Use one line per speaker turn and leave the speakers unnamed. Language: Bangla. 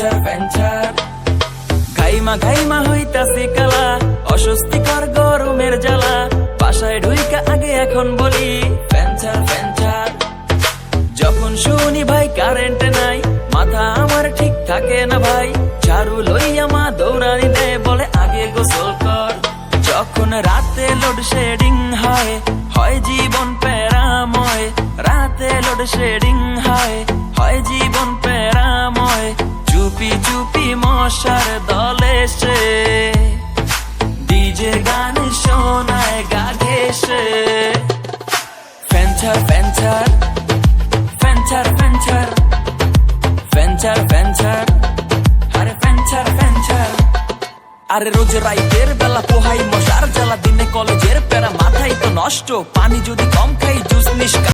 ফ্যাঞ্চার ফ্যাঞ্চার। ঘাইমা ঘাইমা হইতাছে কালা, অস্বস্তিকর গরমের জ্বালা, বাসায় ঢুইকা আগে এখন বলি ফ্যাঞ্চার ফ্যাঞ্চার। যখন শুনি ভাই কারেন্ট নাই, মাথা আমার ঠিক থাকে না ভাই, ঝাড়ু লইয়া মা দৌড়ানি দেয়, বলে আগে গোসল কর। যখন রাতে লোডশেডিং হয়, হয় জীবন প্যারাময়, রাতে লোডশেডিং হয়, হয় জীবন প্যারাময়। চুপি চুপি মশার দলে সে ডিজে গান শোনায় গা ঘেঁষে। ফ্যাঞ্চার ফ্যাঞ্চার ফ্যাঞ্চার ফ্যাঞ্চার ফ্যাঞ্চার ফ্যাঞ্চার, আরে ফ্যাঞ্চার ফ্যাঞ্চার। আরে রোজ রাইতের বেলা পোহাই মশার জ্বালা, দিনে কলেজের প্যারা, মাথায় তো নষ্ট, পানি যদি কম খাই